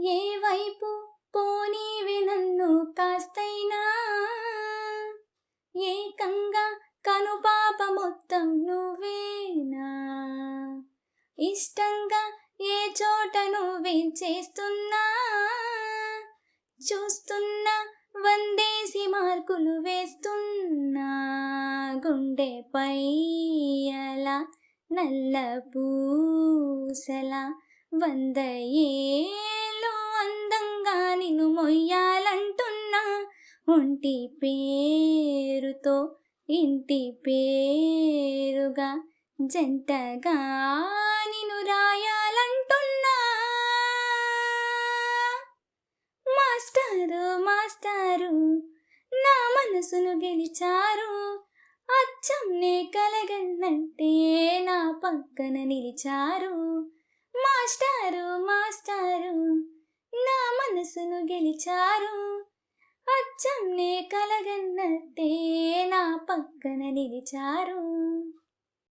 ఏ వైపు పోనీవి నన్ను కాస్తైనా, ఏకంగా కనుపాప మొత్తం నువ్వేనా. ఇష్టంగా ఏ చోట నువ్వేం చేస్తున్నా, చూస్తున్నా వందేసి మార్కులు వేస్తున్నా. గుండెపై అలా నల్ల పూసలా 100 ఏళ్ళు అందంగా నిన్ను మొయ్యాలంటున్నా. ఒంటి పేరుతో ఇంటి పేరుగా జంటగా నిన్ను రాయాలంటున్నా. మాస్టారు మాస్టారు నా మనసును గెలిచారు, అచ్చం నే కలగన్నట్టే నా పక్కన నిలిచారు. మాస్టారు మాస్టారు నా మనసును గెలిచారు, అచ్చం నే కలగన్నట్టే నా పక్కన నిలిచారు.